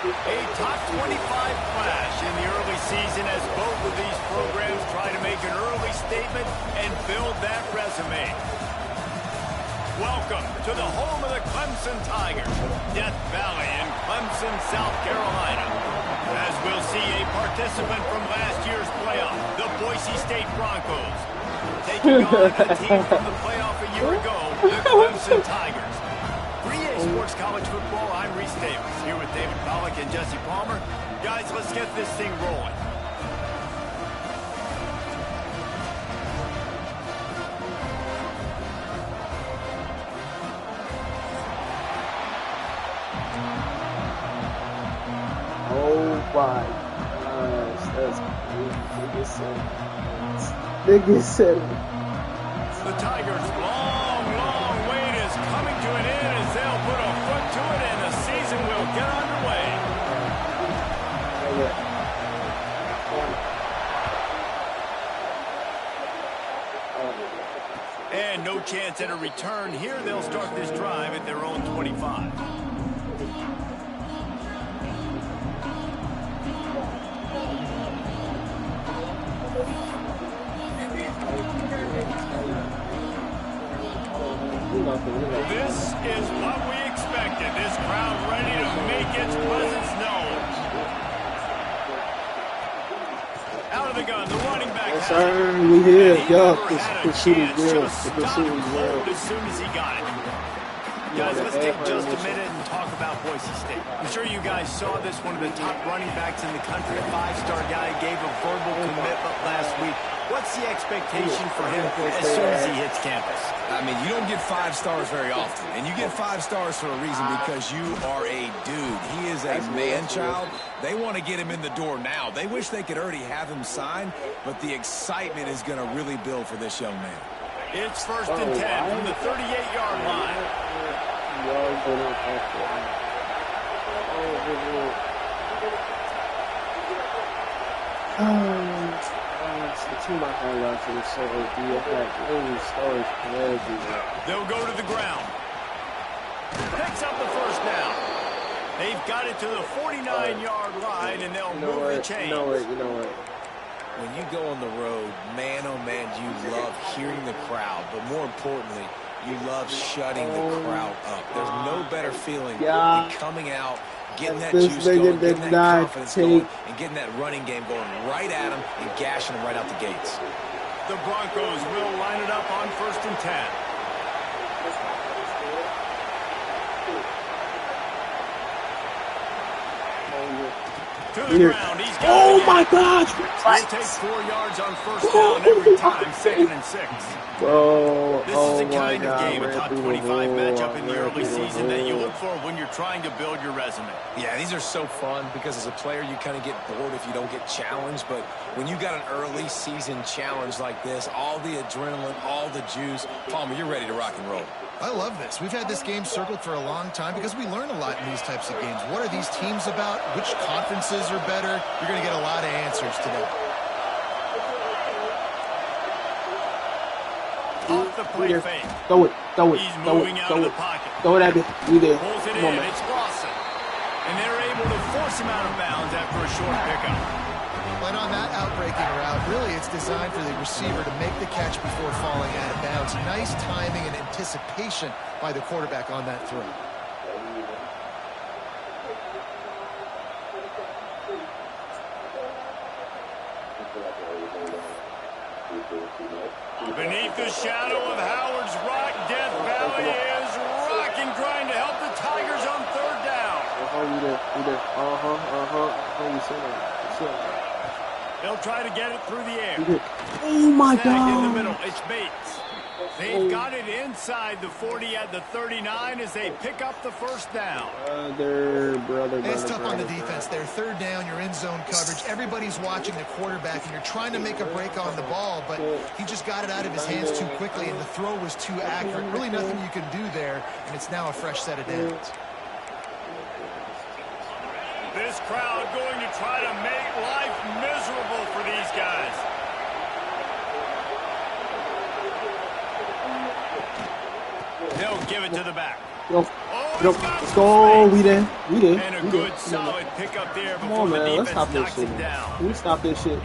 A top 25 clash in the early season as both of these programs try to make an early statement and build that resume. Welcome to the home of the Clemson Tigers, Death Valley in Clemson, South Carolina. As we'll see a participant from last year's playoff, the Boise State Broncos, taking on the team from the playoff a year ago, the Clemson Tigers. Yr4 Sports College Football, I'm Reese Davis, here with David Pollack and Jesse Palmer. Guys, let's get this thing rolling. Oh my gosh, that's biggest seven. The Tigers' long wait is coming to an end as they'll put a foot to it and the season will get underway. And no chance at a return here. They'll start this drive at their own 25. This is what we expected. This crowd ready to make its presence known. Out of the gun, the running back. Yes, sir. We here. Yo, this shit is real. As soon as he got it. Guys, let's take just a minute and talk about Boise State. I'm sure you guys saw this. One of the top running backs in the country, a five-star guy, gave a verbal commitment last week. What's the expectation for him as soon as he hits campus? I mean, you don't get 5 stars very often, and you get 5 stars for a reason because you are a dude. He is a man-child. They want to get him in the door now. They wish they could already have him signed, but the excitement is going to really build for this young man. It's 1st and 10 from the 38-yard line. They'll go to the ground. Picks up the first down. They've got it to the 49-yard line, and they'll move the chains. You know what? When you go on the road, man, oh man, you love hearing the crowd, but more importantly, you love shutting the crowd up. There's no better feeling than coming out, getting that juice going, getting that confidence going, and getting that running game going right at them and gashing them right out the gates. The Broncos will line it up on 1st and 10. To the ground. He's got oh my gosh! He'll take 4 yards on 1st down every time, 2nd and 6. Bro, This is the kind of game, a top 25 matchup in the early season that you look for when you're trying to build your resume. Yeah, these are so fun because as a player, you kind of get bored if you don't get challenged. But when you got an early season challenge like this, all the adrenaline, all the juice, Palmer, you're ready to rock and roll. I love this. We've had this game circled for a long time because we learn a lot in these types of games. What are these teams about? Which conferences are better? You're going to get a lot of answers today. Off the play fake. Throw it. He's moving out of the pocket. Throw it at me. We there. Pulls it in. It's Lawson. And they're able to force him out of bounds after a short pickup. But on that outbreaking route, really it's designed for the receiver to make the catch before falling out of bounds. Nice timing and anticipation by the quarterback on that throw. Beneath the shadow of Howard's Rock, Death Valley is rocking, trying to help the Tigers on 3rd down. They'll try to get it through the air. Oh my God! In the God! middle, it's Bates. They've got it inside the 40 at the 39 as they pick up the 1st down. It's tough on the defense there. 3rd down, you're in zone coverage. Everybody's watching the quarterback, and you're trying to make a break on the ball, but he just got it out of his hands too quickly, and the throw was too accurate. Really nothing you can do there, and it's now a fresh set of downs. This crowd going to try to make life miserable for these guys. They'll give it to the back. Oh, Let's go. We there. And a good, solid pickup there before the Let's stop defense this knocks shit. it down. Can we stop this shit?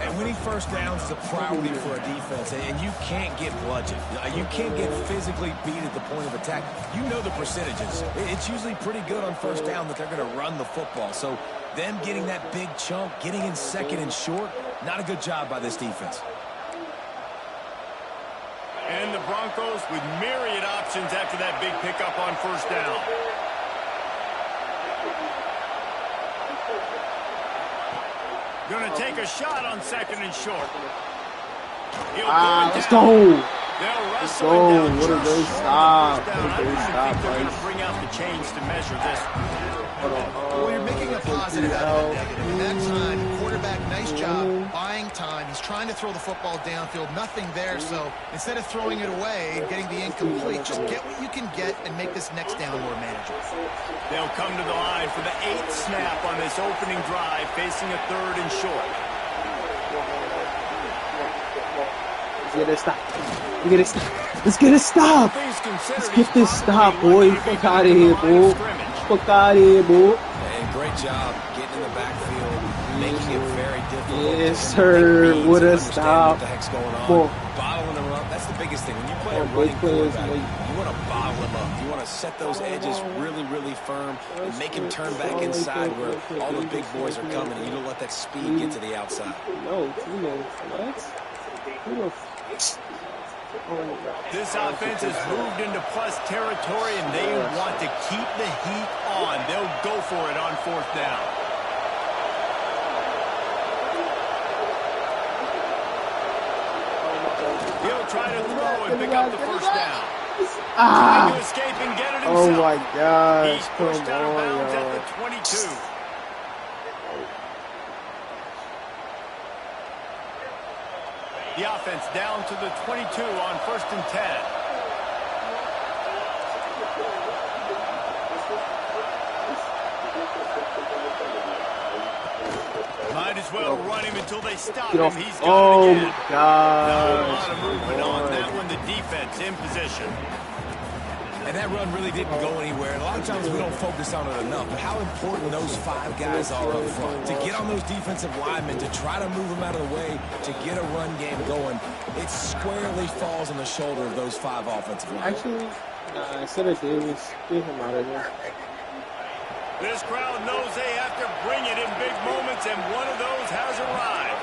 And winning first downs is a priority for a defense, and you can't get bludgeoned. You can't get physically beat at the point of attack. You know the percentages. It's usually pretty good on first down that they're going to run the football. So them getting that big chunk, getting in second and short, not a good job by this defense. And the Broncos with myriad options after that big pickup on first down. Going to take a shot on second and short. Let's go. They'll Let's wrestle go. it down. What a Just great short of the stop. first down. What a I don't great even stop, think they're going Bryce. to bring out the chains to measure this. Well, you're making a positive out of it, negative. And that time, quarterback, nice job buying time. He's trying to throw the football downfield. Nothing there, so instead of throwing it away and getting the incomplete, just get what you can get and make this next down more manageable. They'll come to the line for the 8th snap on this opening drive, facing a third and short. Let's get it stop. Let's get it stop. Let's get this stop, boy. Fuck out of here, boy. Fuck out of here, boy. And great job getting in the backfield, making it very difficult. Yes, sir. What a stop. What the heck's going on? Boy. Bottling them up. That's the biggest thing. When you play a running quarterback, you want to bottle them up. You want to set those edges really, really firm and make him turn back inside where all the big boys are coming. And you don't let that speed get to the outside. No, what? This offense has moved into plus territory, and they want to keep the heat on. They'll go for it on fourth down. He'll try to throw and pick up the first down. Trying to escape and get it himself. Oh my gosh. He's pushed out of bounds at the 22. The offense down to the 22 on 1st and 10. Might as well run him until they stop him. He's got it again. My gosh. Not a lot of movement on that one. The defense in position. And that run really didn't go anywhere. And a lot of times we don't focus on it enough. But how important those 5 guys are up front. To get on those defensive linemen, to try to move them out of the way, to get a run game going, it squarely falls on the shoulder of those 5 offensive linemen. Actually, instead of Davis, get him out of there. This crowd knows they have to bring it in big moments, and one of those has arrived.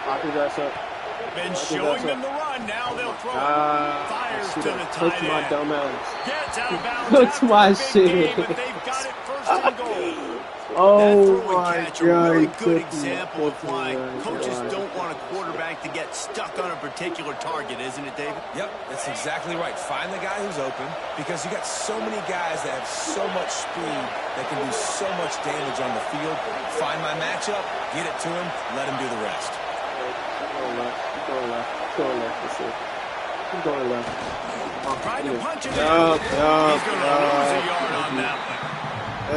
Lock his ass up. Been showing them the run. Now they'll throw it. Fires to the tight Touch my end. dumb ass. Gets out of bounds. Touch my shit. Game, but they've got it first and goal. Oh That throw and my catch, a really god. good example of why coaches don't want a quarterback to get stuck on a particular target, isn't it, David? Yep, that's exactly right. Find the guy who's open, because you got so many guys that have so much speed that can do so much damage on the field. Find my matchup, get it to him, let him do the rest. Keep going left. Tried to punch it in. He's going to lose a yard on that one. I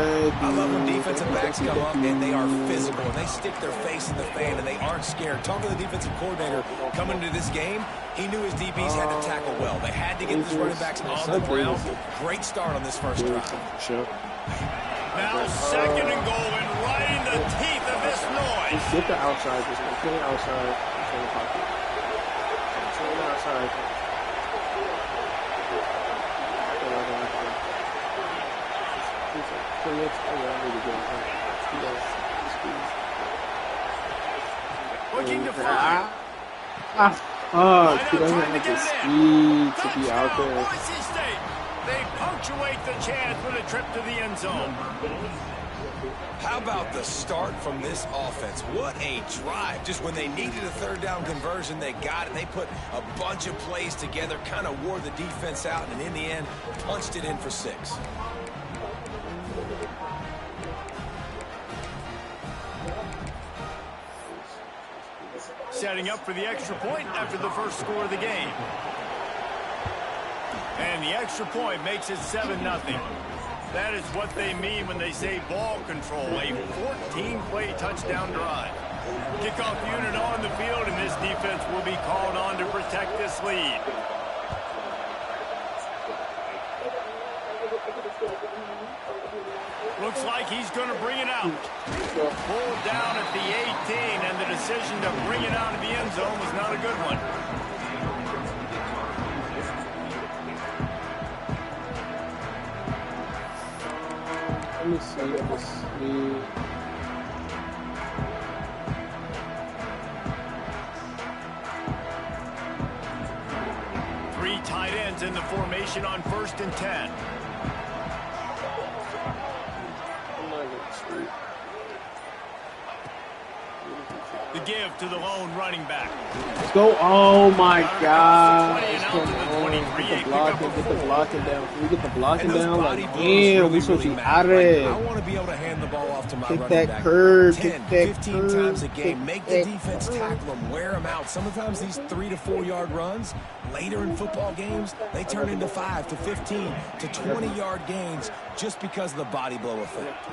love when defensive backs come up and they are physical and they stick their face in the fan and they aren't scared. Talking to the defensive coordinator coming into this game, he knew his DBs had to tackle well. They had to get these running backs on the ground. Great start on this first drive. Sure. Now 2nd and goal, and right in the teeth of this noise. Just get the outside. Just get it outside. Just in the pocket. Just get it outside. Looking to fire. He doesn't have the speed to be out there. Boise State. They punctuate the chance with a trip to the end zone. How about the start from this offense? What a drive. Just when they needed a third down conversion, they got it. They put a bunch of plays together, kind of wore the defense out, and in the end, punched it in for 6. Setting up for the extra point after the first score of the game. And the extra point makes it 7-0. That is what they mean when they say ball control, a 14-play touchdown drive. Kickoff unit on the field, and this defense will be called on to protect this lead. Looks like he's going to bring it out. Pulled down at the 18, and the decision to bring it out of the end zone was not a good one. Let me see. 3 tight ends in the formation on 1st and 10. The give to the lone running back. Let's go. Oh my God. Come on. Get the blocking down. Can we get the blocking down? Like, damn, we supposed to be out of it. I want to be able to hand the ball off to my running that back. curve. 10, 15 times a game. Make the defense tackle them, wear them out. Sometimes these 3 to 4 yard runs, later in football games, they turn into 5 to 15 to 20 yard gains just because of the body blow effect.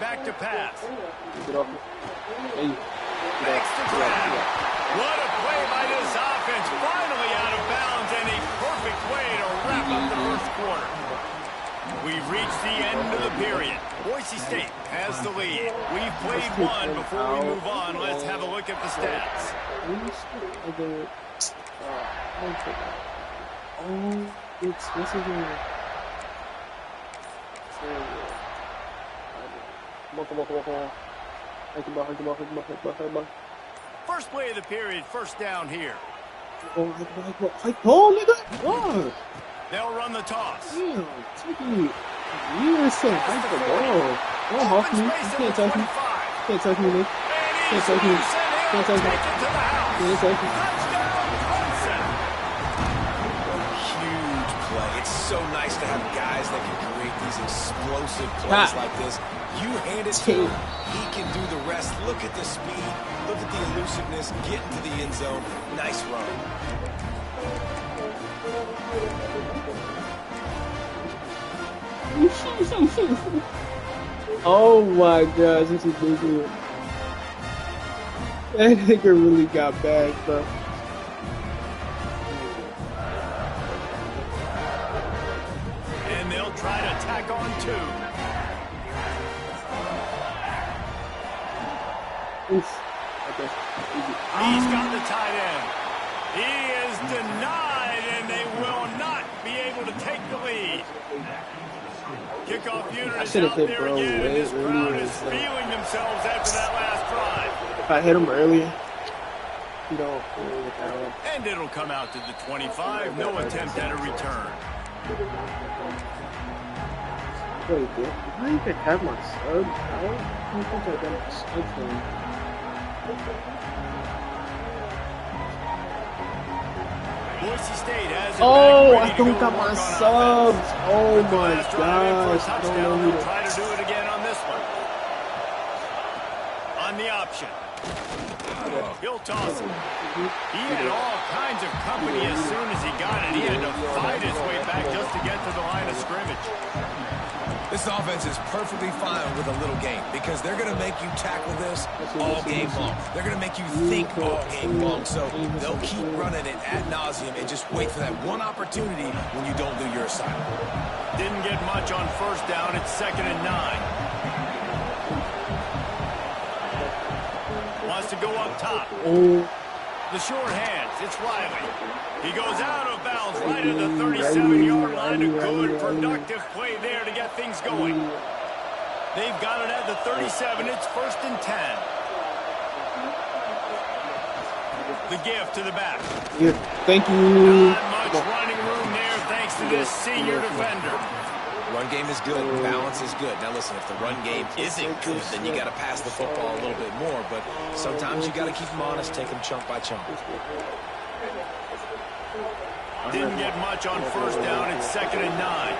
Back to pass. Hey. Thanks to grab. What a play by this offense. Finally out of bounds, and a perfect way to wrap up the first quarter. We've reached the end of the period. Boise State has the lead. We've played one. Before we move on, let's have a look at the stats. First play of the period, first down here. Oh, nigga. They'll run the toss. Damn, taking years to fight the ball. Don't hawk me. You can't touch me. Can't touch me, Nick. Can't touch me. Can't touch me. Can't touch me. Huge play. It's so nice to have guys that can create these explosive plays like this. You hand it to him, he can do the rest. Look at the speed, look at the elusiveness, get into the end zone. Nice run. Oh my gosh, this is ridiculous. That nigga really got bagged, bro. And they'll try to tack on 2. Oof. Okay. He's got the tight end. He is denied, and they will not be able to take the lead. Kickoff unit is out there again, and this crowd is feeling themselves after that last drive. If I hit him earlier, you know. And it'll come out to the 25. No attempt at a return. Wait, I even have my sub. I don't think I got my sub for him. Boise State has it. I don't got my subs. Oh my gosh. I don't know who to try to do it again on this one. On the option. He'll toss it. He had all kinds of company as soon as he got it. He had to fight his way back just to get to the line of scrimmage. This offense is perfectly fine with a little game because they're going to make you tackle this all game long. They're going to make you think all game long. So they'll keep running it ad nauseum and just wait for that one opportunity when you don't do your assignment. Didn't get much on first down. It's 2nd and 9. Wants to go up top. The short hands. It's Riley. He goes out of bounds right at the 37-yard line. A good, productive play there to get things going. They've got it at the 37. It's 1st and 10. The give to the back. Yeah, thank you. Not much running room there thanks to this senior defender. Run game is good. Balance is good. Now listen, if the run game isn't good, then you got to pass the football a little bit more. But sometimes you got to keep them honest, take them chunk by chunk. Didn't get much on first down. It's 2nd and 9.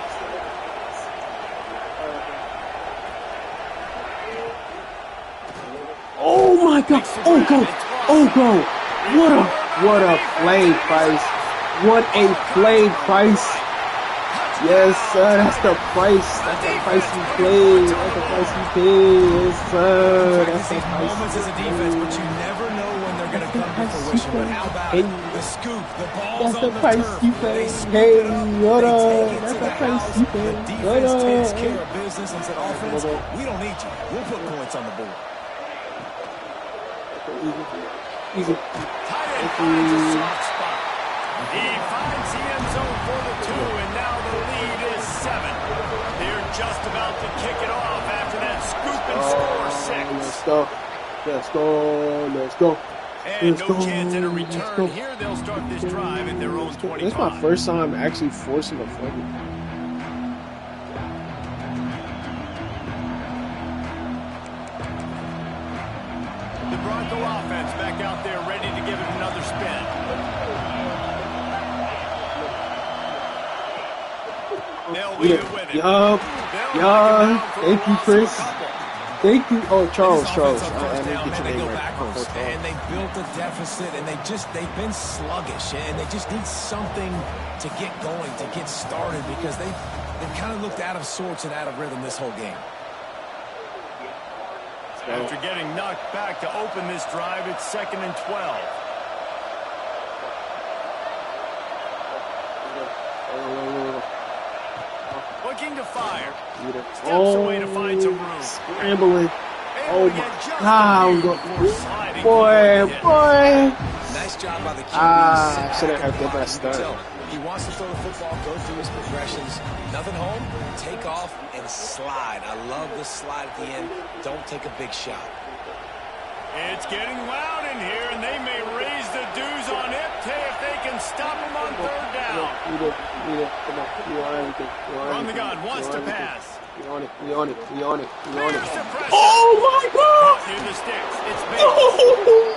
Oh my God! Oh go! Oh go! What a play, Price! What a play, Price! Yes, sir. That's the price. That's the price you pay. That's the price you pay. Yes, sir. That's the price. Moments as a defense, but you never know when they're going to come to fruition. But how about it? The scoop, the ball's on the price turf. you pay. Hey, what up? That's the price you pay. The defense takes care of business and said, offense, we don't need you. We'll put points on the board. Easy. Tight end finds a soft spot. He finds the end zone for the 2, and now the lead is 7. They're just about to kick it off after that scoop and score 6. Let's go. And no chance at a return. Here they'll start this drive at their own 25. This is my first time actually forcing a fumble. The Bronco offense back out there ready to give it another spin. They'll leave it with it. Thank you, Chris. Thank you. Oh, Charles. I didn't get your name right. And they built a deficit, and they've been sluggish, and they just need something to get going, to get started, because they've kind of looked out of sorts and out of rhythm this whole game. After getting knocked back to open this drive, it's 2nd and 12. Looking to fire. Steps away to find some room. Scrambling. Oh my God. Boy. Nice job by the QB. Should have had the best start. He wants to throw the football, go through his progressions. Nothing home, take off and slide. I love the slide at the end. Don't take a big shot. It's getting loud in here, and they may raise the dues on it if they can stop him on 3rd down. Come on. You want everything. From the gun, wants to pass. We on it. Oh my God! Near the sticks. It's big.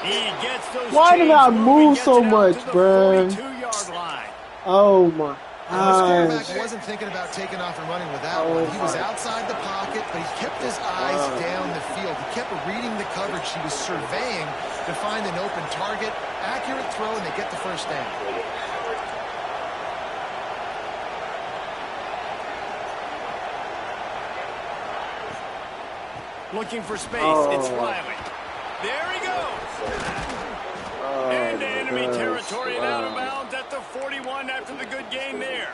He gets those. Why did I move so much, bruh? 42-yard line. Oh my The quarterback wasn't thinking about taking off and running with that one. He was outside the pocket, but he kept his eyes down the field. He kept reading the coverage. He was surveying to find an open target. Accurate throw, and they get the first down. Looking for space. It's Riley. There he goes. Into enemy territory and out of bounds at the 41 after the good gain there.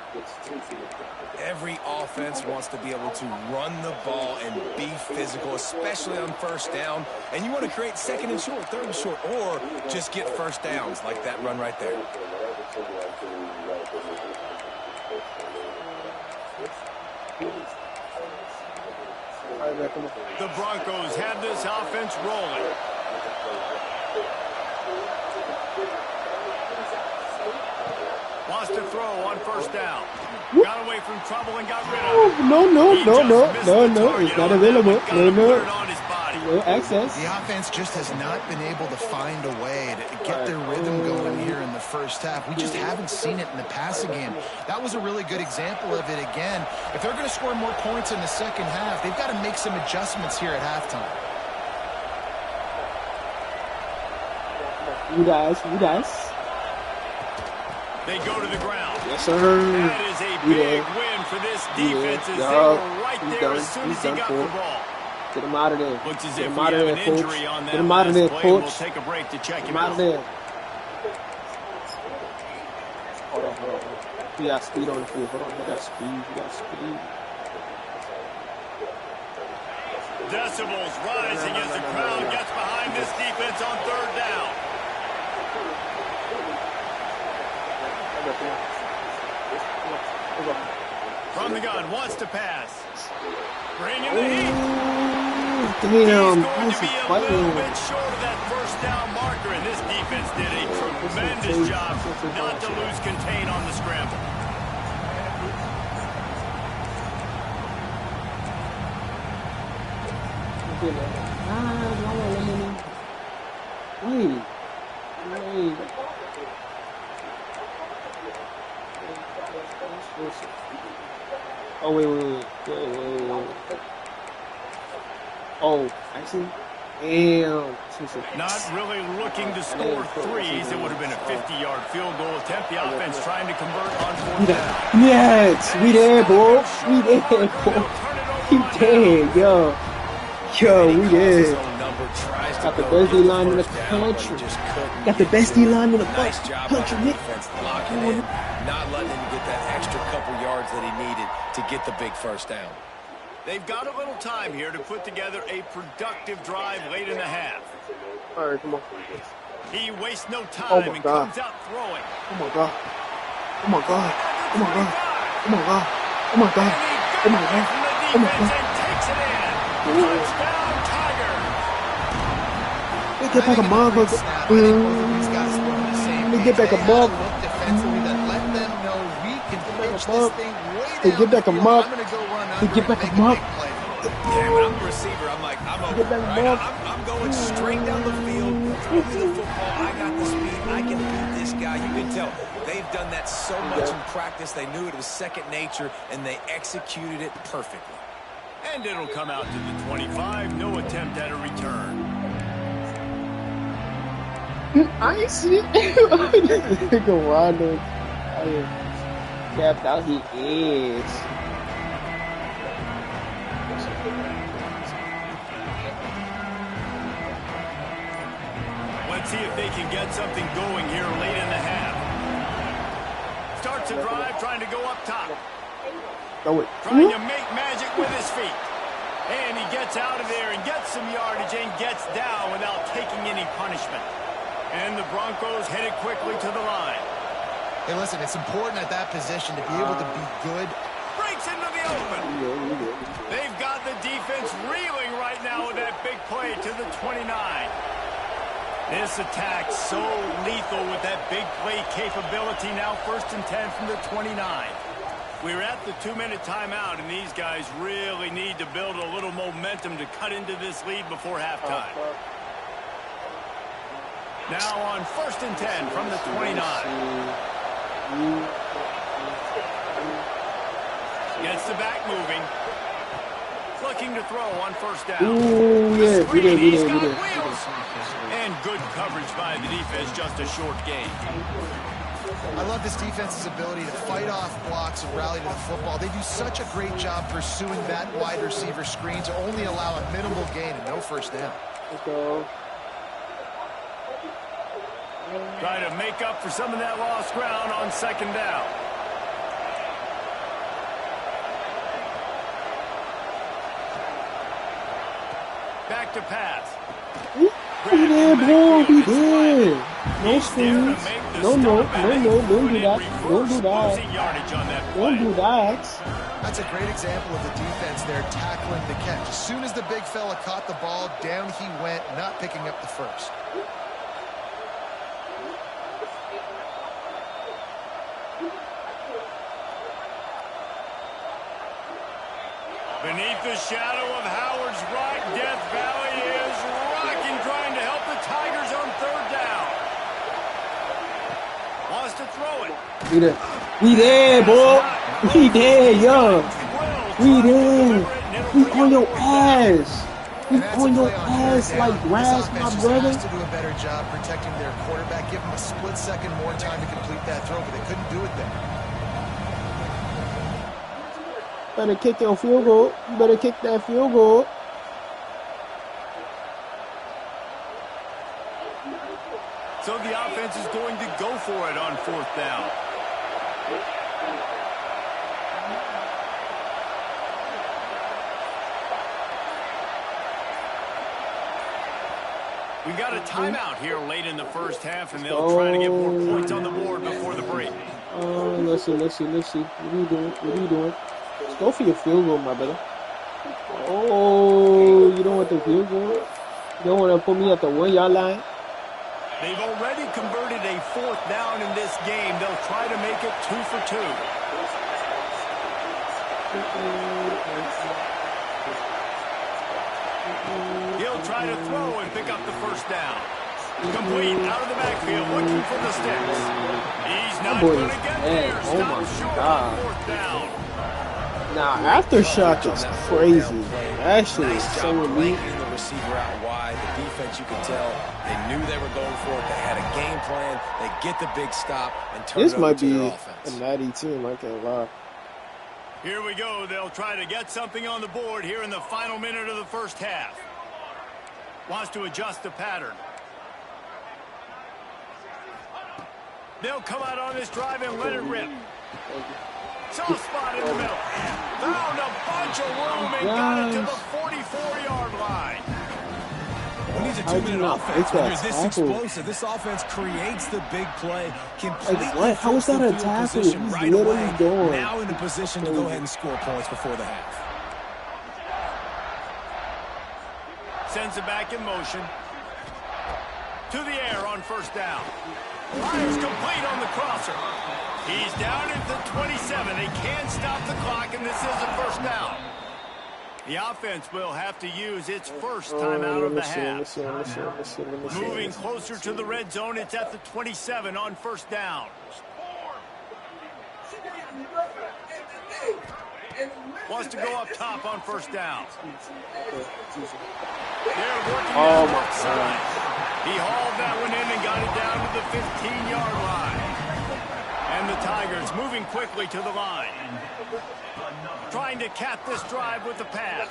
Every offense wants to be able to run the ball and be physical, especially on 1st down. And you want to create 2nd and short, 3rd and short, or just get 1st downs like that run right there. The Broncos have this offense rolling. Wants to throw on 1st down. Got away from trouble and got rid of it. No. It's not available. No access. The offense just has not been able to find a way to get their rhythm going here in the first half. We just haven't seen it in the passing game. That was a really good example of it again. If they're going to score more points in the second half, they've got to make some adjustments here at halftime. You guys. They go to the ground. Yes, sir. That is a big win for this defense as they were right there as soon as he got the ball. Get him out of there. Looks as if we have an injury on that Get him out of there, play. coach. We'll take a break to check him out of out. there. Hold on. He got speed on the field. Hold on. He got speed. Decibels rising as the crowd gets behind this defense on 3rd down. From the gun, wants to pass. Bringing the heat. Damn, He's going to be a little bit short of that 1st down marker, and this defense did a tremendous job not to lose contain on the scramble. Wait. Oh, wait. Oh, actually, Damn. Not really looking to score threes. It would have been a 50-yard field goal attempt. The offense trying to convert on 4th down. Yes, we there, boy. We there, boy. We there, yo. Yo, we there. Got the best D-line in the country. Got the best D-line in the country. Locking in, not letting him get that extra couple yards that he needed to get the big first down. They've got a little time here to put together a productive drive late in the half. All right, come on. He wastes no time and comes out throwing. Oh my God. Oh my God. Oh my God. Oh my God. Oh my God. Oh my God. Oh my God. And takes it in. Touchdown, Tigers. They get back a mug. They get back a mug. Defensively that let them know we can pitch this thing way down. They get back a mug. They get back a mug. Yeah, when I'm the receiver, I'm like, I'm over. Right? I'm going straight down the field. Throw me the football. I got the speed. I can beat this guy. You can tell they've done that so much in practice. They knew it was second nature, and they executed it perfectly. And it'll come out to the 25. No attempt at a return. I see. Nigga Rondo. Capped out he is. Let's see if they can get something going here late in the half. Starts a drive trying to go up top. Trying to make magic with his feet. And he gets out of there and gets some yardage and gets down without taking any punishment. And the Broncos headed quickly to the line. Hey, listen, it's important at that position to be able to be good. Breaks into the open. They've got the defense reeling right now with that big play to the 29. This attack so lethal with that big play capability. Now 1st and 10 from the 29. We're at the 2-minute timeout, and these guys really need to build a little momentum to cut into this lead before halftime. Now on 1st and 10 from the 29. Gets the back moving. Looking to throw on 1st down. Ooh, yeah, we did. And good coverage by the defense, just a short gain. I love this defense's ability to fight off blocks and rally to the football. They do such a great job pursuing that wide receiver screen to only allow a minimal gain and no 1st down. Try to make up for some of that lost ground on 2nd down. Back to pass. We did, boy. We did. No screens. No. Don't do that. Don't do that. Don't do that. That's a great example of the defense there tackling the catch. As soon as the big fella caught the ball, down he went, not picking up the first. Beneath the shadow of Howard's Rock, Death Valley is rocking, trying to help the Tigers on 3rd down. Wants to throw it. We there, boy. We there, yo. We there. We on your ass. We on your ass like grass, my brother. To do a better job protecting their quarterback, give him a split second more time to complete that throw, but they couldn't do it there. Better kick your field goal. You better kick that field goal. So the offense is going to go for it on 4th down. We got a timeout here late in the 1st half, and they'll try to get more points on the board before the break. Let's see. What are you doing? Let's go for your field goal, my brother. Oh, you don't want the field goal? You don't want to put me at the 1-yard line? They've already converted a 4th down in this game. They'll try to make it 2 for 2. He'll try to throw and pick up the 1st down. Complete out of the backfield, looking for the sticks. He's not going to get there. Stop short on 4th down. Now, Aftershock is crazy. Actually, it's so elite. receiver out wide. The defense, you could tell, they knew they were going for it. They had a game plan. They get the big stop and turn it over to their offense. This might be a natty team, I can't lie. Here we go. They'll try to get something on the board here in the final minute of the first half. Wants to adjust the pattern. They'll come out on this drive and let it rip. Soft spot in the middle. Found a bunch of room and got it to the 44-yard line. When he's a two-minute offense, when you're this explosive, this offense creates the big play. Completely how is that a tackle? He's right literally away. going. Now in a position to go ahead and score points before the half. Sends it back in motion. To the air on first down. Fires complete on the crosser. He's down at the 27. They can't stop the clock, and this is a first down. The offense will have to use its first time out of the half. Moving closer to the red zone, it's at the 27 on first down. Wants to go up top on first down. They're working down left side. He hauled that one in and got it down to the 15-yard line. And the Tigers moving quickly to the line. Trying to cap this drive with the pass.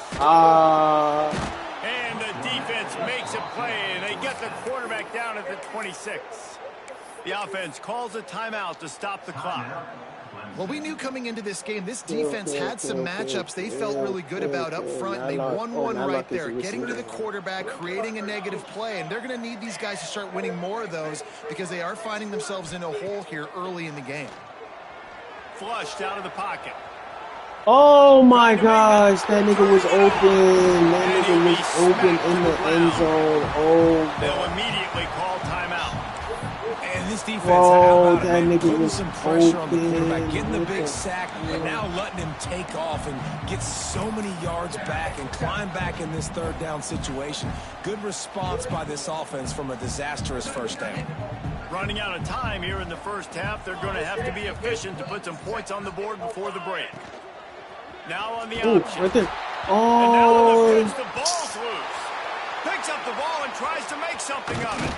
And the defense makes a play, and they get the quarterback down at the 26. The offense calls a timeout to stop the clock. Well, we knew coming into this game, this defense had some matchups they felt really good about up front, and they won one right there, getting to the quarterback, creating a negative play, and they're going to need these guys to start winning more of those because they are finding themselves in a hole here early in the game. Flushed out of the pocket. Oh my gosh, that nigga was open. That nigga was open in the end zone. Oh, they'll immediately call timeout. And this defense, that nigga was some pressure on the open. quarterback, getting the big sack, and now letting him take off and get so many yards back and climb back in this third down situation. Good response by this offense from a disastrous first down. Running out of time here in the first half, they're going to have to be efficient to put some points on the board before the break. Now on the option. Right there. And now on the pitch, the ball's loose. Picks up the ball and tries to make something of it.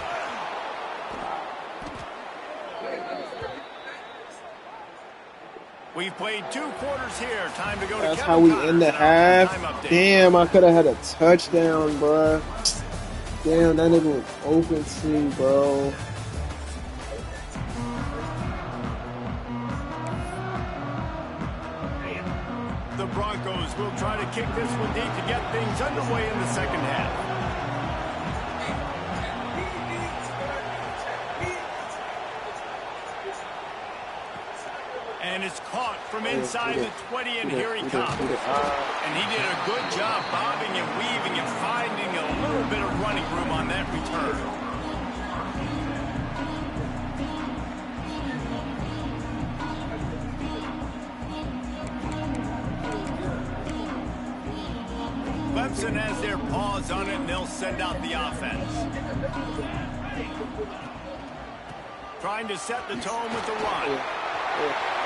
We've played 2 quarters here. Time to go to That's Kevin how we Connors end the half. Damn, I could have had a touchdown, bruh. Damn, that nigga was open too, bro. The Broncos will try to kick this one deep to get things underway in the second half. And it's caught from inside the 20, and here he comes. And he did a good job bobbing and weaving and finding a little bit of running room on that return. Clemson has their paws on it, and they'll send out the offense. Trying to set the tone with the run.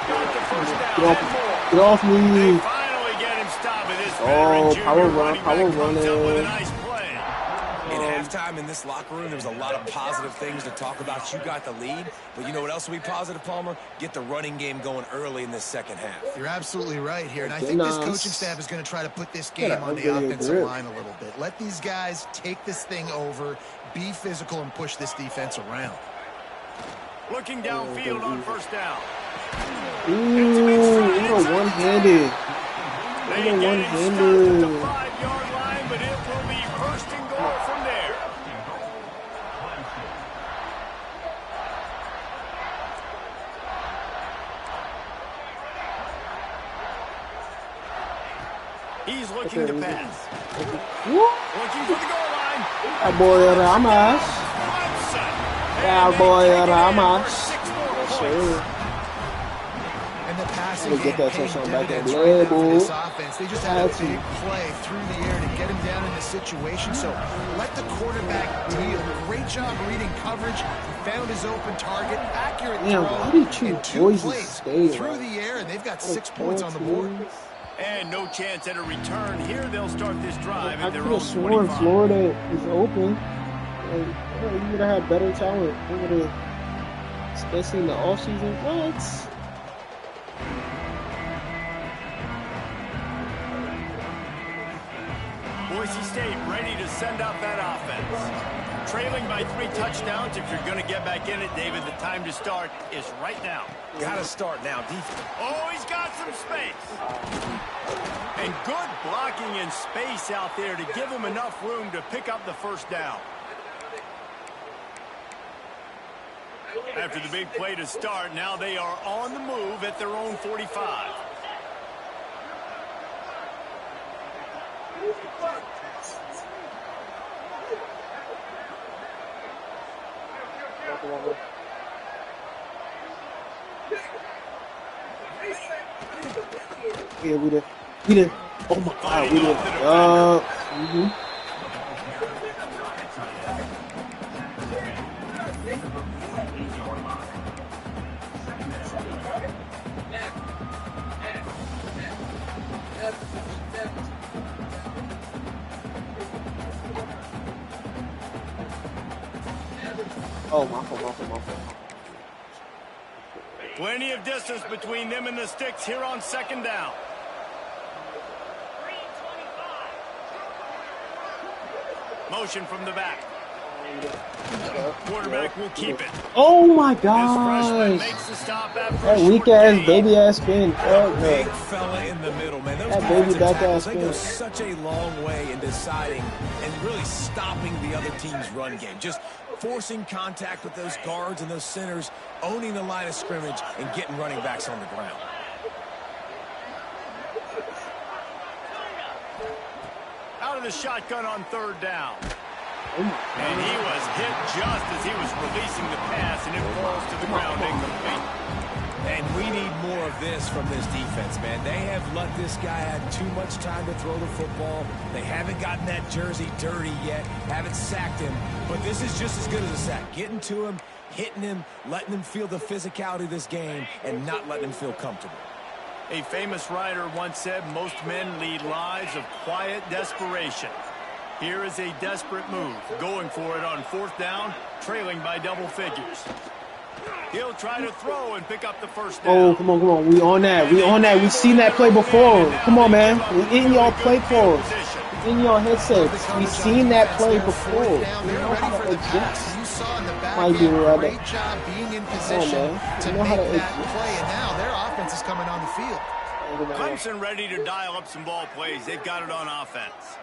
Got the first down and more. Get off me. They finally get him stopped with this veteran junior running back comes up with a nice play. In halftime in this locker room, there was a lot of positive things to talk about. You got the lead, but you know what else will be positive, Palmer? Get the running game going early in this second half. You're absolutely right here, and I think this coaching staff is going to try to put this game on the offensive line a little bit. Let these guys take this thing over, be physical, and push this defense around. Looking downfield on first down. Ooh, what a one-handed. They get him stopped at the 5-yard line, but it will be first and goal from there. He's looking to pass. Looking for the goal line. That boy Ramos. That boy Ramos. Sure. And the passing get that touchdown back in this offense. They just had a big play through the air to get him down in the situation. So let the quarterback deal. Great job reading coverage. He found his open target. Accurate throw in 2 plays through the air, and they've got 6 points on the board. And no chance at a return here. They'll start this drive at their I own could have sworn 25. Florida is open. Like, you would have had better talent. They would have, especially in the offseason. What? Boise State ready to send out that offense. Trailing by 3 touchdowns. If you're going to get back in it, David, the time to start is right now. Got to start now, defense. Oh, he's got some space. And good blocking and space out there to give him enough room to pick up the first down. After the big play to start, now they are on the move at their own 45. Yeah, we did. Oh my God, we did. Oh, my fault. Plenty of distance between them and the sticks here on second down. Motion from the back. Quarterback will keep it. Oh my This freshman gosh. makes the stop after That a weak short ass gain. baby ass spin. Big fella in the middle, man. Those That baby defensive back tackles, ass they go spin. such a long way in deciding and really stopping the other team's run game. Just forcing contact with those guards and those centers, owning the line of scrimmage, and getting running backs on the ground. Out of the shotgun on third down. Oh my And he was hit just as he was releasing the pass, and it falls to the ground incomplete. And we need more of this from this defense, man. They have let this guy have too much time to throw the football. They haven't gotten that jersey dirty yet, haven't sacked him. But this is just as good as a sack. Getting to him, hitting him, letting him feel the physicality of this game, and not letting him feel comfortable. A famous writer once said, most men lead lives of quiet desperation. Here is a desperate move, going for it on fourth down, trailing by double figures. He'll try to throw and pick up the first down. Oh, come on. We on that. We've seen that play before. Come on, man. We in y'all play calls. We in y'all headsets. We've seen that play before. We know how to adjust. You saw in the back Might be end, right. great job being in position to You know make how to that adjust. play, and now their offense is coming on the field. Clemson ready to dial up some ball plays. They've got it on offense.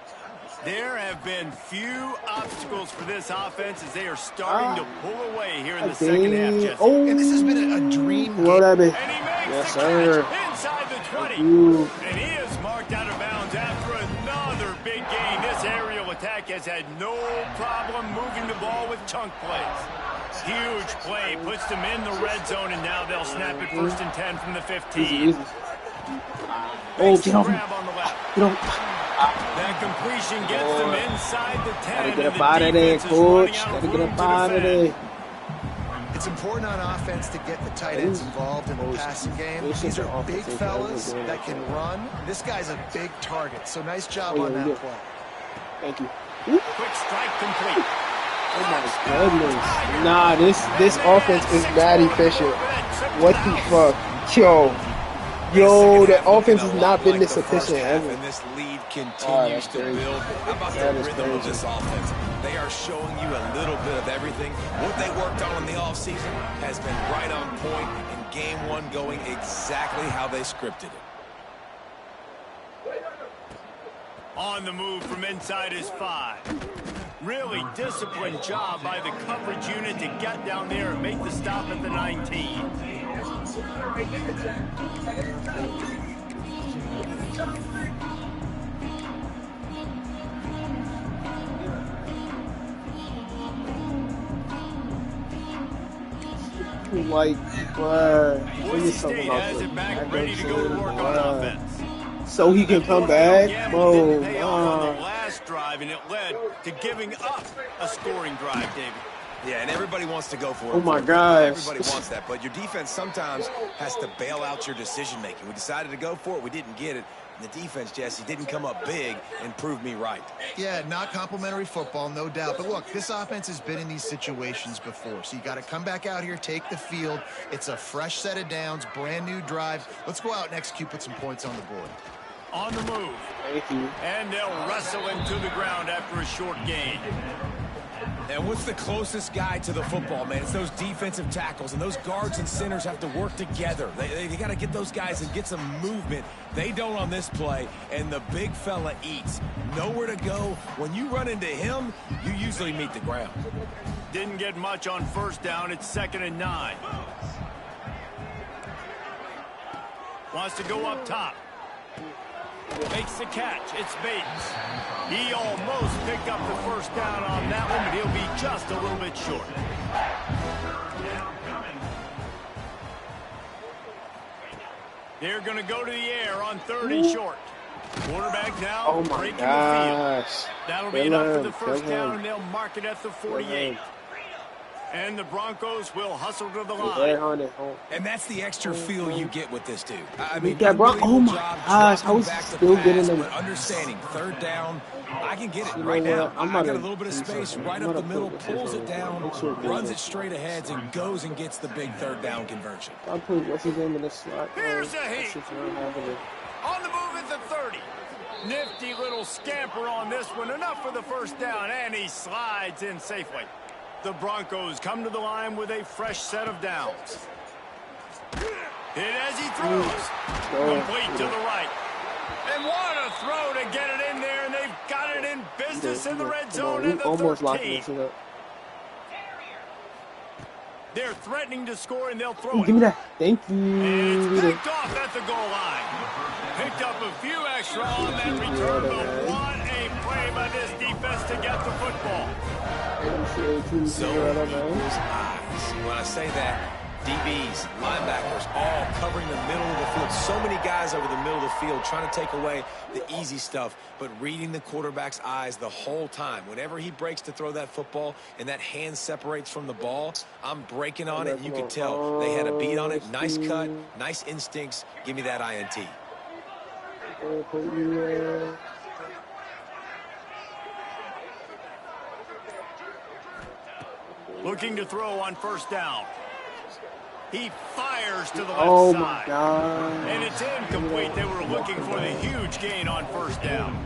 There have been few obstacles for this offense as they are starting to pull away here in the second half, Jesse. Oh, And this has been a dream game. that be? And he makes Yes, the sir. catch inside the 20. You. And he is marked out of bounds after another big gain. This aerial attack has had no problem moving the ball with chunk plays. Huge play, puts them in the red zone, and now they'll snap it 1st and 10 from the 15. Easy. Oh, get off. Grab on the left. Get off. That completion gets them inside the 10. Gotta get and up out of there, defense is running coach. out of Gotta get room up to out of defend. there. It's important on offense to get the tight ends involved in the passing game. These are big fellas that can run. This guy's a big target, so nice job on that play. Thank you. Quick strike complete. Oh my goodness. Nah, this offense is bad efficient. What the fuck? Yo, the offense has not been this efficient ever. And this lead continues to build. How about the That is rhythm of crazy. this offense? They are showing you a little bit of everything. What they worked on in the offseason has been right on point, and game one going exactly how they scripted it. On the move from inside his 5. Really disciplined job by the coverage unit to get down there and make the stop at the 19. Like, bruh. Boise State has it back, ready to go to work on offense. So he can come back? Bro, Pay off on the nah. last drive, and it led to giving up a scoring drive, David. Yeah, and everybody wants to go for it. Oh my gosh. Everybody wants that, but your defense sometimes has to bail out your decision-making. We decided to go for it. We didn't get it. And the defense, Jesse, didn't come up big and prove me right. Yeah, not complimentary football, no doubt. But look, this offense has been in these situations before. So you got to come back out here, take the field. It's a fresh set of downs, brand new drive. Let's go out and execute, put some points on the board. On the move. Thank you. And they'll wrestle him to the ground after a short gain. And what's the closest guy to the football, man? It's those defensive tackles, and those guards and centers have to work together. They got to get those guys and get some movement. They don't on this play, and the big fella eats. Nowhere to go. When you run into him, you usually meet the ground. Didn't get much on first down. It's 2nd and 9. Wants to go up top. Makes the catch. It's Bates. He almost picked up the first down on that one, but he'll be just a little bit short. They're going to go to the air on 3rd and short. Quarterback now breaking the field. That'll be enough for the first down, and they'll mark it at the 48. And the Broncos will hustle to the line. And that's the extra feel you get with this dude. I mean, oh my gosh, how is he still getting them? Understanding 3rd down, I can get it right now. I got a little bit of space right up the middle, pulls it down, runs it straight ahead, and goes and gets the big 3rd down conversion. I'll put what's his name in the slot. Here's a heat. On the move at the 30. Nifty little scamper on this one. Enough for the first down, and he slides in safely. The Broncos come to the line with a fresh set of downs. Hit as he throws. Complete to the right. And what a throw to get it in there, and they've got it in business in the red zone at the 13. They're threatening to score, and they'll throw it. Give me that. Thank you. And it's picked off at the goal line. Picked up a few extra on that return, but what a play by this defense to get the football. So those eyes. When I say that, DBs, linebackers, all covering the middle of the field. So many guys over the middle of the field trying to take away the easy stuff, but reading the quarterback's eyes the whole time. Whenever he breaks to throw that football and that hand separates from the ball, I'm breaking on it, and you can tell they had a beat on it. Nice cut, nice instincts. Give me that INT. Looking to throw on first down. He fires to the left side. Oh my God. And it's incomplete. They were looking for the huge gain on first down.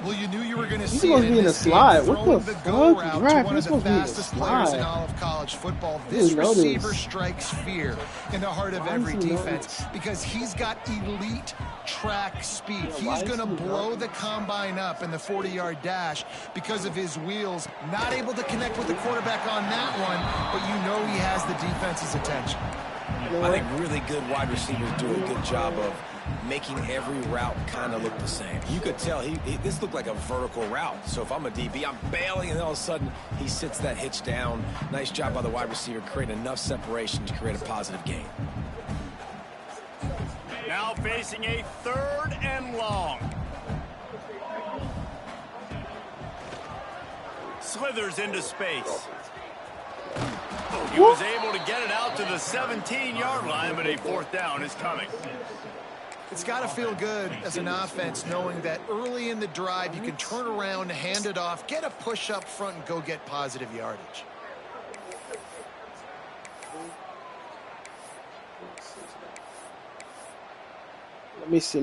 Well, you knew you were going to see supposed it to be in a slide. What the fuck? Right, one of the fastest players in all of college football. This receiver strikes fear in the heart of every defense because he's got elite track speed. He's going to blow the combine up in the 40-yard dash because of his wheels. Not able to connect with the quarterback on that one, but you know he has the defense's attention. I think really good wide receivers do a good job of making every route kind of look the same. You could tell this looked like a vertical route. So if I'm a DB, I'm bailing, and all of a sudden he sits that hitch down. Nice job by the wide receiver, creating enough separation to create a positive gain. Now facing a 3rd and long. Slithers into space. He was able to get it out to the 17-yard line, but a 4th down is coming. It's got to feel good as an offense knowing that early in the drive you can turn around, hand it off, get a push up front, and go get positive yardage. Let me see.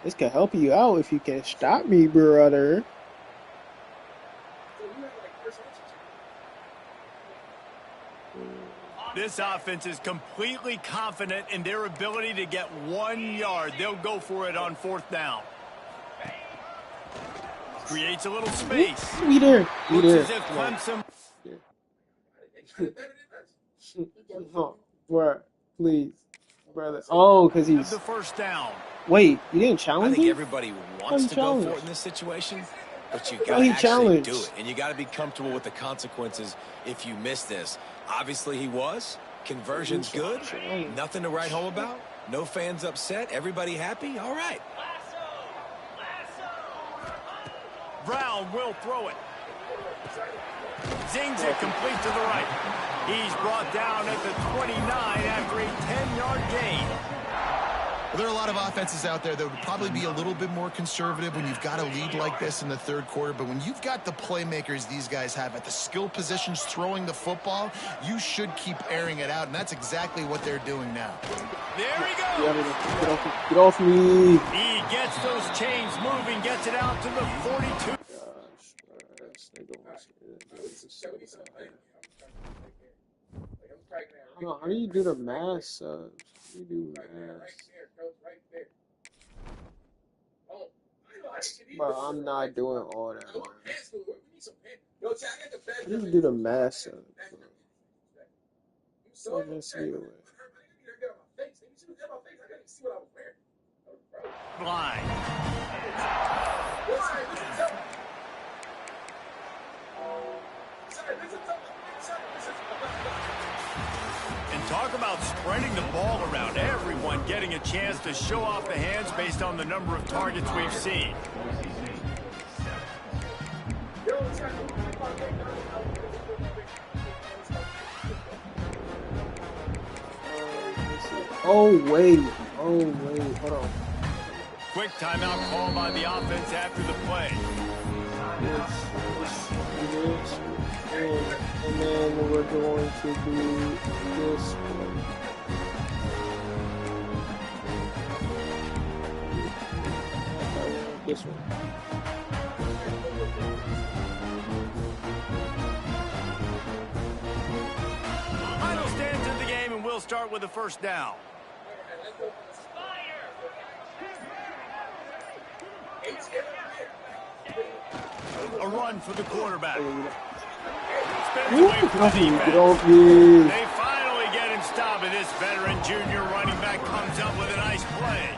This can help you out if you can stop me, brother. This offense is completely confident in their ability to get 1 yard. They'll go for it on 4th down. Creates a little space. We there. Looks as if Clemson. Where? Please, brother. Oh, because he's the first down. Wait, you didn't challenge him? I think everybody wants to go for it in this situation, but you got to actually do it, and you got to be comfortable with the consequences if you miss this. Obviously, he was. Conversion's good. Nothing to write home about. No fans upset. Everybody happy. All right. Brown will throw it. Zings it complete to the right. He's brought down at the 29 after a 10-yard gain. Well, there are a lot of offenses out there that would probably be a little bit more conservative when you've got a lead like this in the third quarter. But when you've got the playmakers these guys have at the skill positions throwing the football, you should keep airing it out. And that's exactly what they're doing now. There he goes. Get off me. He gets those chains moving, gets it out to the 42. How do you do the mass subs? How do you do mass? Bro, I'm not doing all that, man. How do you do the mass subs, bro? Let's see the way. Blind. And talk about spreading the ball around. Everyone getting a chance to show off the hands based on the number of targets we've seen. Oh, wait. Hold on. Quick timeout call by the offense after the play. And then we're going to do this one. This one. Final stands in the game, and we'll start with the first down. A run for the quarterback. Spins away from the defense. They finally get him stopped, and this veteran junior running back comes up with a nice play.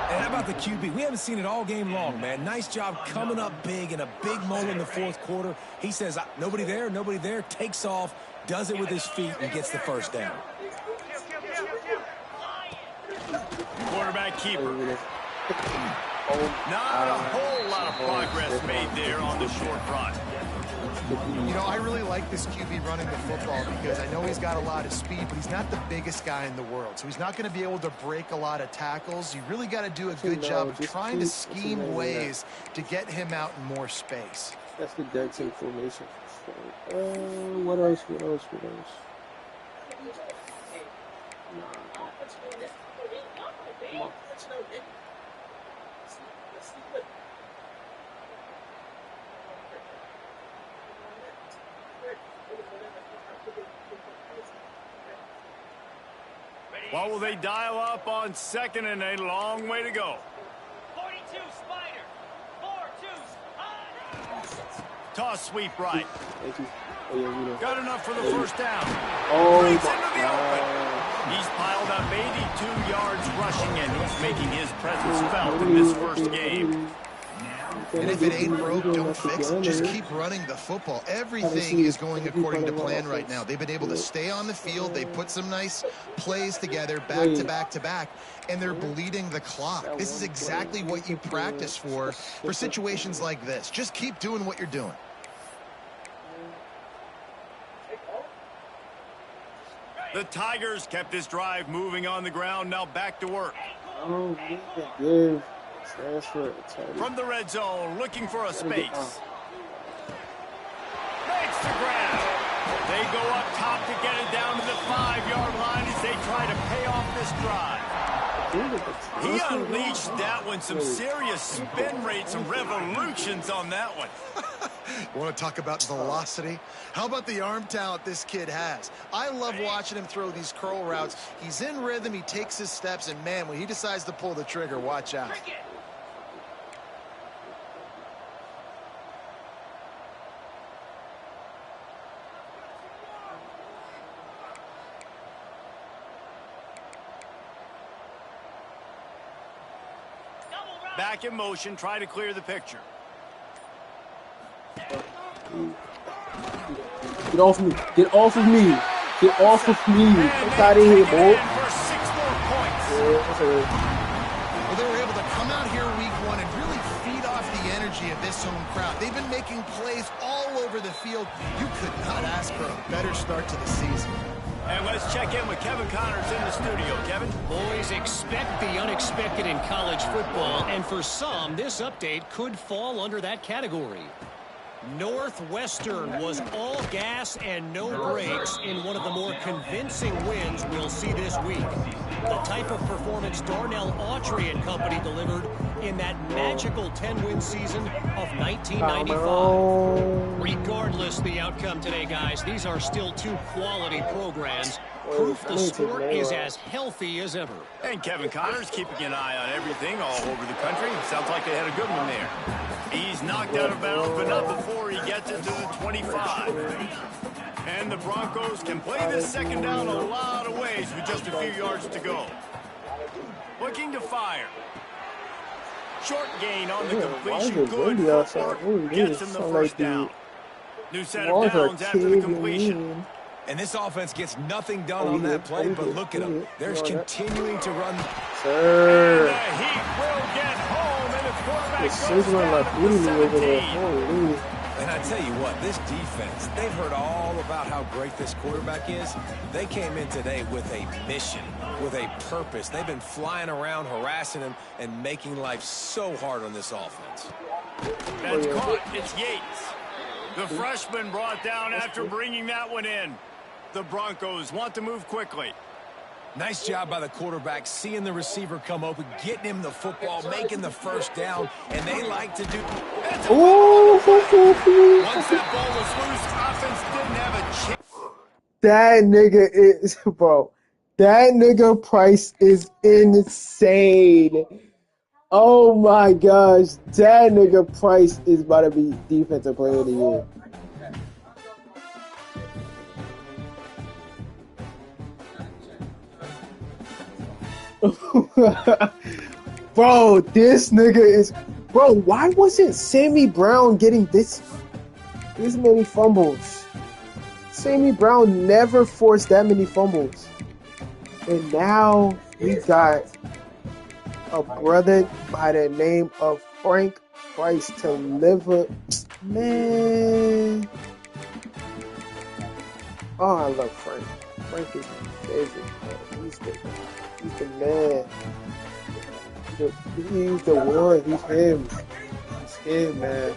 And how about the QB? We haven't seen it all game long, man. Nice job coming up big in a big moment in the fourth quarter. He says, nobody there, takes off, does it with his feet, and gets the first down. Quarterback keeper. Not a whole lot of progress made there on the short run. You know, I really like this QB running the football because I know he's got a lot of speed, but he's not the biggest guy in the world. So he's not going to be able to break a lot of tackles. You really got to do a good job of trying to scheme ways to get him out in more space. That's the dead team formation. What else? What will they dial up on second and a long way to go? 42 Spider. 4-2. Toss sweep right. Thank you. Got enough for the first down. Oh, Breaks into the open. He's piled up 82 yards rushing, and he's making his presence felt in this first game. And if it ain't broke, don't fix it. Just keep running the football. Everything is going according to plan right now. They've been able to stay on the field. They put some nice plays together, back to back to back, and they're bleeding the clock. This is exactly what you practice for situations like this. Just keep doing what you're doing. The Tigers kept this drive moving on the ground. Now back to work. Oh, good. From the red zone, looking for a space. Makes the grab. They go up top to get it down to the 5-yard line as they try to pay off this drive. He unleashed that one. Some serious spin rates, some revolutions on that one. Want to talk about velocity? How about the arm talent this kid has? I love watching him throw these curl routes. He's in rhythm, he takes his steps, and man, when he decides to pull the trigger, watch out. Back in motion, try to clear the picture. Get off me. Get off of me. Get off of me. Get out of here, boy. For 6 more points. Well, they were able to come out here week one and really feed off the energy of this home crowd. They've been making plays all over the field. You could not ask for a better start to the season. And let's check in with Kevin Connors in the studio. Kevin? Boys, expect the unexpected in college football, and for some, this update could fall under that category. Northwestern was all gas and no brakes in one of the more convincing wins we'll see this week. The type of performance Darnell Autry and company delivered in that magical 10-win season of 1995. Regardless the outcome today, guys, these are still two quality programs. Proof the sport is as healthy as ever. And Kevin Connors keeping an eye on everything all over the country. Sounds like they had a good one there. He's knocked out of bounds, but not before he gets it to the 25. And the Broncos can play this second down a lot of ways with just a few yards to go. Looking to fire. Short gain on the completion. Good footwork. Gets him the first down. New set of downs after the completion. And this offense gets nothing done on that play, but look at them. They're continuing to run. And the Heat will get home, and the quarterback goes down for the 17. And I tell you what, this defense, they've heard all about how great this quarterback is. They came in today with a mission, with a purpose. They've been flying around, harassing him, and making life so hard on this offense. That's caught. It's Yates. The freshman brought down after bringing that one in. The Broncos want to move quickly. Nice job by the quarterback, seeing the receiver come open, getting him the football, making the first down, and they like to do... Once that ball was loose, offense didn't have a chance. That nigga is, bro. That nigga Price is insane. Oh my gosh. That nigga Price is about to be defensive player of the year. Bro, this nigga is... Bro, why wasn't Sammy Brown getting this many fumbles? Sammy Brown never forced that many fumbles. And now we got a brother by the name of Frank Price to deliver. Man. Oh, I love Frank. Frank is my favorite, man. He's the man. He's the one. He's him. He's him, man.